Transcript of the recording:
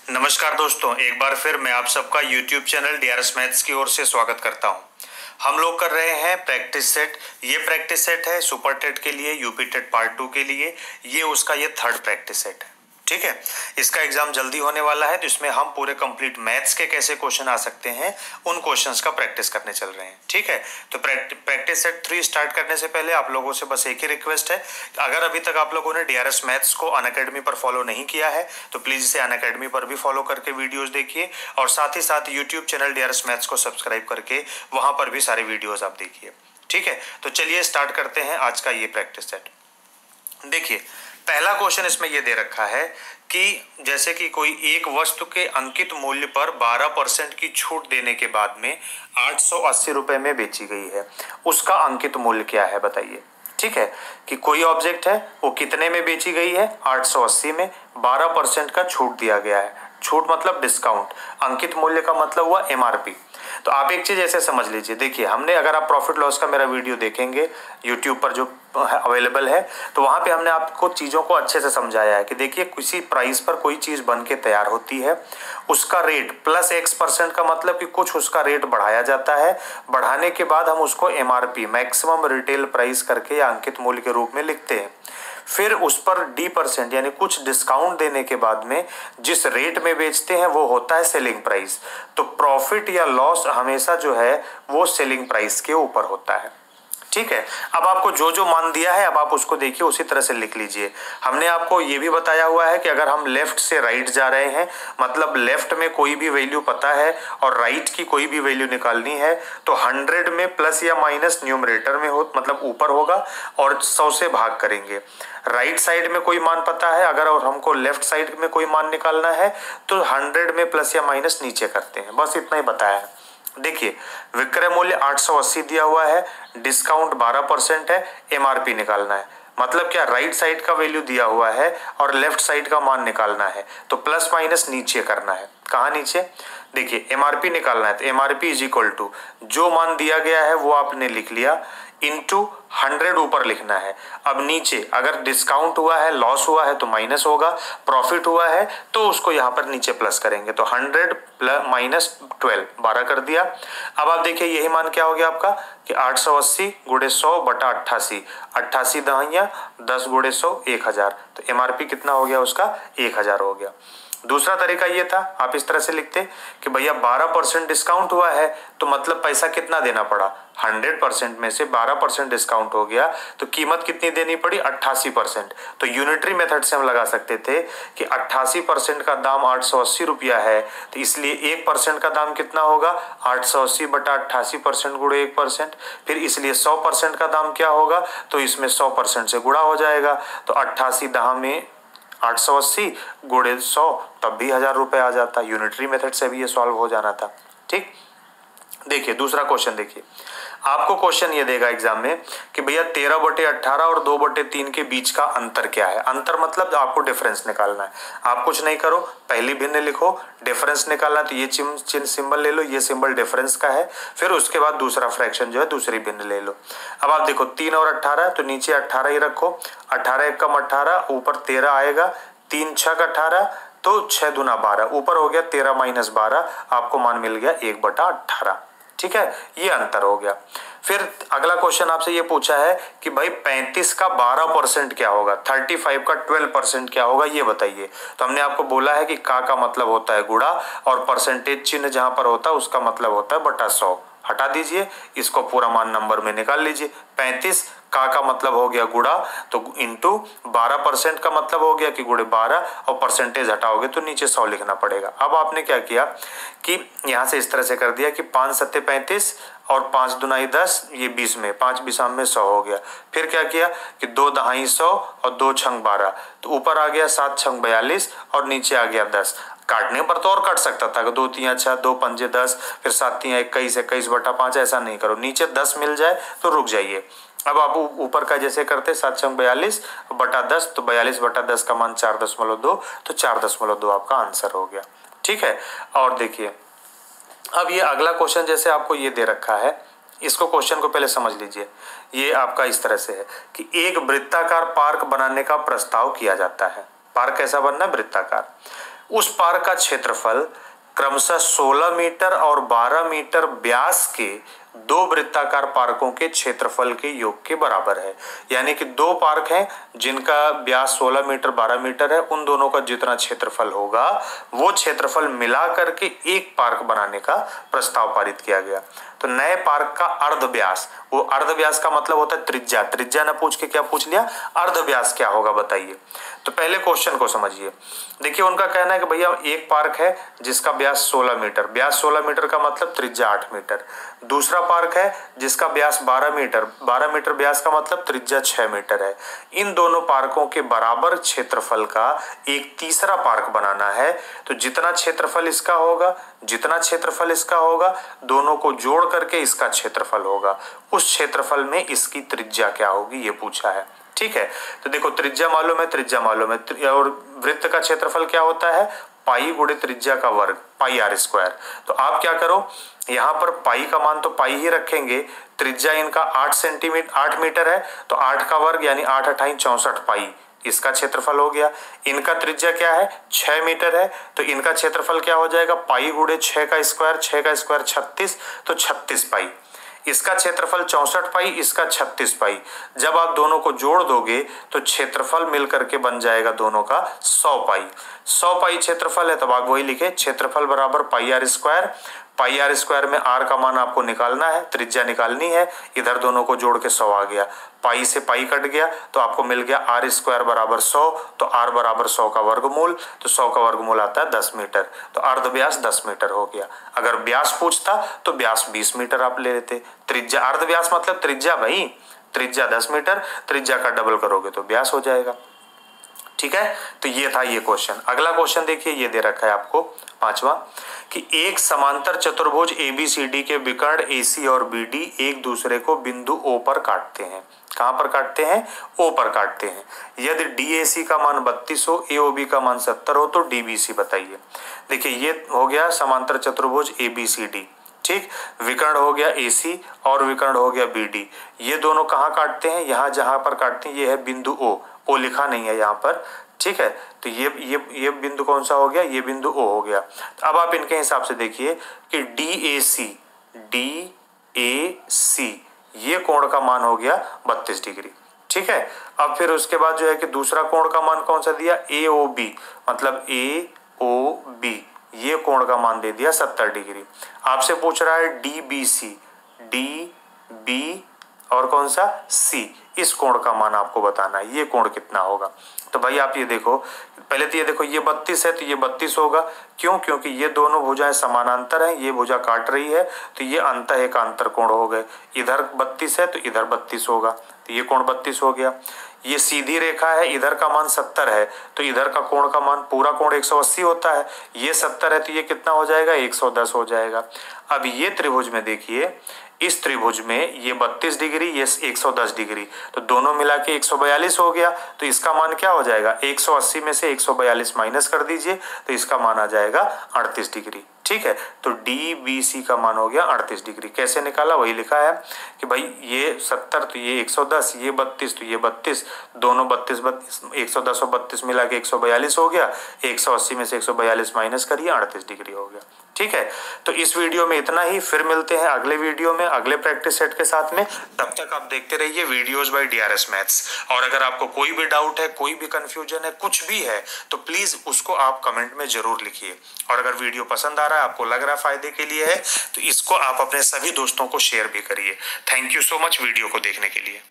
नमस्कार दोस्तों, एक बार फिर मैं आप सबका YouTube चैनल डीआरएस मैथ्स की ओर से स्वागत करता हूं। हम लोग कर रहे हैं प्रैक्टिस सेट। ये प्रैक्टिस सेट है सुपर टेट के लिए, यूपी टेट पार्ट 2 के लिए। ये थर्ड प्रैक्टिस सेट है, ठीक है। इसका एग्जाम जल्दी होने वाला है, तो इसमें हम पूरे कंप्लीट मैथ्स के कैसे क्वेश्चन आ सकते हैं उन क्वेश्चंस का प्रैक्टिस करने चल रहे हैं, ठीक है। तो प्रैक्टिस सेट 3 स्टार्ट करने से पहले आप लोगों से बस एक ही रिक्वेस्ट है, अगर अभी तक आप लोगों ने डीआरएस मैथ्स को अनअकैडमी पर फॉलो नहीं किया है तो प्लीज इसे अनअकैडमी पर भी फॉलो करके वीडियोस देखिए, और साथ ही साथ यूट्यूब चैनल डीआरएस मैथ्स को सब्सक्राइब करके वहां पर भी सारे वीडियोज आप देखिए, ठीक है। तो चलिए स्टार्ट करते हैं आज का ये प्रैक्टिस सेट। देखिए, पहला क्वेश्चन इसमें ये दे रखा है कि जैसे कि कोई एक वस्तु के अंकित मूल्य पर 12% की छूट देने के बाद में 880 रुपए में बेची गई है, उसका अंकित मूल्य क्या है बताइए, ठीक है। कि कोई ऑब्जेक्ट है, वो कितने में बेची गई है, 880 में, 12% का छूट दिया गया है। छूट मतलब डिस्काउंट, अंकित मूल्य का मतलब हुआ एमआरपी। तो आप एक चीज ऐसे समझ लीजिए, देखिए हमने, अगर आप प्रॉफिट लॉस का मेरा वीडियो देखेंगे यूट्यूब पर जो अवेलेबल है, तो वहां पे हमने आपको चीजों को अच्छे से समझाया है कि देखिए किसी प्राइस पर कोई चीज बन के तैयार होती है, उसका रेट प्लस X% का मतलब कि कुछ उसका रेट बढ़ाया जाता है, बढ़ाने के बाद हम उसको एमआरपी मैक्सिमम रिटेल प्राइस करके या अंकित मूल्य के रूप में लिखते हैं। फिर उस पर D% यानी कुछ डिस्काउंट देने के बाद में जिस रेट में बेचते हैं वो होता है सेलिंग प्राइस। तो प्रॉफिट या लॉस हमेशा जो है वो सेलिंग प्राइस के ऊपर होता है, ठीक है। अब आपको जो जो मान दिया है अब आप उसको देखिए, उसी तरह से लिख लीजिए। हमने आपको ये भी बताया हुआ है कि अगर हम लेफ्ट से राइट जा रहे हैं, मतलब लेफ्ट में कोई भी वैल्यू पता है और राइट की कोई भी वैल्यू निकालनी है, तो 100 में प्लस या माइनस न्यूमरेटर में हो, मतलब ऊपर होगा, और 100 से भाग करेंगे। राइट साइड में कोई मान पता है अगर, और हमको लेफ्ट साइड में कोई मान निकालना है तो 100 में प्लस या माइनस नीचे करते हैं। बस इतना ही बताया है। देखिए, विक्रय मूल्य 880 दिया हुआ है, डिस्काउंट 12% है, एमआरपी निकालना है। मतलब क्या, राइट साइड का वैल्यू दिया हुआ है और लेफ्ट साइड का मान निकालना है, तो प्लस माइनस नीचे करना है। कहाँ नीचे, देखिए एमआरपी निकालना है, तो एमआरपी इज इक्वल टू जो मान दिया गया है वो आपने लिख लिया, इंटू 100 ऊपर लिखना है। अब नीचे अगर डिस्काउंट हुआ है, लॉस हुआ है तो माइनस होगा, प्रॉफिट हुआ है तो उसको यहाँ पर नीचे प्लस करेंगे। तो 100 प्लस माइनस 12, 12 कर दिया। अब आप देखिए यही मान क्या हो गया आपका कि 880 गुणे 100 बटा 88, 88 दहाइयाँ 10 गुणे 100 1000। तो एमआरपी कितना हो गया उसका, 1000 हो गया। दूसरा तरीका ये था, आप इस तरह से लिखते कि भैया 12% डिस्काउंट हुआ है, तो मतलब पैसा कितना देना पड़ा, 100% में से 12% डिस्काउंट हो गया, तो कीमत कितनी देनी पड़ी, 88%। तो यूनिटरी मेथड से हम लगा सकते थे कि 88% का दाम 880 रुपया है, तो इसलिए 1% का दाम कितना होगा, 880 बटा 88% गुणे 1%। फिर इसलिए 100% का दाम क्या होगा, तो इसमें 100% से गुणा हो जाएगा, तो 88 दहा में 880 गुणे 100, तब भी 1000 रुपए आ जाता। यूनिटरी मेथड से भी ये सॉल्व हो जाना था, ठीक। देखिए दूसरा क्वेश्चन, देखिए आपको क्वेश्चन ये देगा एग्जाम में कि भैया 13/18 और 2/3 के बीच का अंतर क्या है। अंतर मतलब आपको डिफरेंस निकालना है। आप कुछ नहीं करो, पहली भिन्न लिखो, डिफरेंस निकालना, तो ये चिन्ह सिंबल ले लो, ये सिंबल डिफरेंस का है। फिर उसके बाद दूसरा फ्रैक्शन जो है दूसरी भिन्न ले लो। अब आप देखो 3 और 18, तो नीचे 18 ही रखो, 18 एक कम 18, ऊपर 13 आएगा, 3 छक 18, तो 6 दूना 12, ऊपर हो गया 13 माइनस 12, आपको मान मिल गया 1/18, ठीक है। ये अंतर हो गया। फिर अगला क्वेश्चन आपसे ये पूछा है कि भाई 35 का 12% क्या होगा, 35 का 12% क्या होगा, ये बताइए। तो हमने आपको बोला है कि का मतलब होता है गुणा, और परसेंटेज चिन्ह जहां पर होता है उसका मतलब होता है बटा 100। हटा दीजिए, इसको पूरा मान नंबर में निकाल लीजिए। 35 का मतलब हो गया गुणा, तो इंटू 12% का मतलब हो गया कि गुणे 12, और परसेंटेज हटाओगे तो नीचे 100 लिखना पड़ेगा। अब आपने क्या किया कि यहाँ से इस तरह से कर दिया कि 5 सत्ते 35 और 5 दुनाई 10, ये 20 में, 5 बिसाम में 100 हो गया। फिर क्या किया कि 2 दहाई 100 और 2 छंग 12, तो ऊपर आ गया 7 छंग 42 और नीचे आ गया 10। काटने पर तो और कट सकता था, 2 तियां 6, 2 पंजे 10, फिर 7 तियां 21, 21/5, ऐसा नहीं करो, नीचे 10 मिल जाए तो रुक जाइए। अब आप ऊपर का जैसे करते 7 छंग 42 बटा 10, तो 42/10 का मान 4.2, तो 4.2 आपका आंसर हो गया, ठीक है। और देखिए अब ये अगला क्वेश्चन जैसे आपको ये दे रखा है, इसको क्वेश्चन को पहले समझ लीजिए। ये आपका इस तरह से है कि एक वृत्ताकार पार्क बनाने का प्रस्ताव किया जाता है। पार्क कैसा बनना है, वृत्ताकार। उस पार्क का क्षेत्रफल क्रमशः 16 मीटर और 12 मीटर व्यास के दो वृत्ताकार पार्कों के क्षेत्रफल के योग के बराबर है। यानी कि दो पार्क हैं जिनका व्यास 16 मीटर 12 मीटर है, उन दोनों का जितना क्षेत्रफल होगा वो क्षेत्रफल मिला करके एक पार्क बनाने का प्रस्ताव पारित किया गया। तो नए पार्क का अर्ध व्यास, वो अर्ध व्यास का मतलब होता है त्रिज्या, त्रिज्या न पूछ के क्या पूछ लिया, अर्ध व्यास क्या होगा बताइए। तो पहले क्वेश्चन को समझिए। देखिए उनका कहना है कि भैया एक पार्क है जिसका व्यास 16 मीटर, व्यास 16 मीटर का मतलब त्रिज्या 8 मीटर। दूसरा पार्क है जिसका व्यास 12 मीटर, 12 मीटर व्यास का मतलब त्रिज्या 6 मीटर है। इन दोनों पार्कों के बराबर क्षेत्रफल का एक तीसरा पार्क बनाना है। तो जितना क्षेत्रफल इसका होगा, जितना क्षेत्रफल इसका होगा, दोनों को जोड़ करके इसका क्षेत्रफल होगा। उस क्षेत्रफल में इसकी त्रिज्या क्या होगी ये पूछा है। ठीक है, तो देखो त्रिज्या मालूम है, त्रिज्या मालूम है, और वृत्त का क्षेत्रफल क्या होता है, पाई गुणे त्रिज्या का वर्ग, पाई आर स्क्वायर। तो आप क्या करो, यहाँ पर पाई का मान तो पाई ही रखेंगे, त्रिज्या इनका 8 मीटर है, तो 8 का वर्ग यानी 8 अठाई 64 पाई, इसका क्षेत्रफल हो गया। इनका त्रिज्या क्या है, 6 मीटर है, तो इनका क्षेत्रफल क्या हो जाएगा, पाई गुणे 6 का स्क्वायर, 6 का स्क्वायर 36, तो 36 पाई। इसका क्षेत्रफल 64 पाई, इसका 36 पाई। जब आप दोनों को जोड़ दोगे तो क्षेत्रफल मिलकर के बन जाएगा दोनों का 100 पाई। 100 पाई क्षेत्रफल है, तब आप वही लिखे, क्षेत्रफल बराबर pi r square. Pi r square में आर का मान आपको निकालना है, त्रिज्या निकालनी है, इधर दोनों को जोड़ के 100 आ गया, पाई से पाई कट गया तो आपको मिल गया आर स्क्वायर बराबर 100, तो आर बराबर 100 का वर्गमूल, तो 100 का वर्गमूल आता है 10 मीटर, तो अर्ध व्यास 10 मीटर हो गया। अगर व्यास पूछता तो व्यास 20 मीटर आप ले लेते। त्रिज्या, अर्ध व्यास मतलब त्रिज्या भाई, त्रिज्या 10 मीटर, त्रिज्या का डबल करोगे तो व्यास हो जाएगा। ठीक है, तो ये था ये क्वेश्चन। अगला क्वेश्चन देखिए, ये दे रखा है आपको पांचवा, कि एक समांतर चतुर्भुज ABCD के विकर्ण AC और BD एक दूसरे को बिंदु O पर काटते हैं। कहां पर काटते हैं, O पर काटते हैं। यदि DAC का मान 32 हो, AOB का मान 70 हो, तो DBC बताइए। देखिए ये हो गया समांतर चतुर्भुज ABCD, ठीक, विकर्ण हो गया AC और विकर्ण हो गया BD। ये दोनों कहाँ काटते हैं, यहाँ जहां पर काटते हैं ये है बिंदु O लिखा नहीं है यहाँ पर, ठीक है। तो ये बिंदु कौन सा हो गया, ये बिंदु O हो गया। तो अब आप इनके हिसाब से देखिए कि DAC ये कोण का मान हो गया 32 डिग्री, ठीक है। अब फिर उसके बाद जो है कि दूसरा कोण का मान कौन सा दिया, AOB, मतलब AOB ये कोण का मान दे दिया 70 डिग्री। आपसे पूछ रहा है DB और कौन सा C, इस कोण का मान आपको बताना है, ये कोण कितना होगा। तो भाई आप ये देखो, पहले तो ये देखो ये 32 है तो ये 32 होगा, क्यों, क्योंकि ये दोनों भुजाएं समानांतर हैं, ये भुजा काट रही है तो ये अंतः एकांतर कोण हो गए। इधर 32 है तो इधर 32 होगा, तो ये कोण 32 हो गया। ये सीधी रेखा है, इधर का मान 70 है तो इधर का कोण का मान, पूरा कोण 180 होता है, ये 70 है तो ये कितना हो जाएगा, 110 हो जाएगा। अब ये त्रिभुज में देखिए, इस त्रिभुज में ये 32 डिग्री, ये 110 डिग्री, तो दोनों मिला के 142 हो गया। तो इसका मान क्या हो जाएगा, 180 में से 142 माइनस कर दीजिए तो इसका मान आ जाएगा 38 डिग्री, ठीक है। तो DBC का मान हो गया 38 डिग्री। कैसे निकाला, वही लिखा है कि भाई ये 70 तो ये 110, ये 32 तो ये 32, दोनों 32 110 और 32 मिला के 142 हो गया, 180 में से 142 माइनस करिए 38 डिग्री हो गया, ठीक है। तो इस वीडियो में इतना ही, फिर मिलते हैं अगले वीडियो में अगले प्रैक्टिस सेट के साथ में। तब तक आप देखते रहिए वीडियोस बाय DRS मैथ्स। और अगर आपको कोई भी डाउट है, कोई भी कंफ्यूजन है, कुछ भी है, तो प्लीज उसको आप कमेंट में जरूर लिखिए। और अगर वीडियो पसंद आ रहा है, आपको लग रहा है फायदे के लिए है, तो इसको आप अपने सभी दोस्तों को शेयर भी करिए। Thank you so much video को देखने के लिए।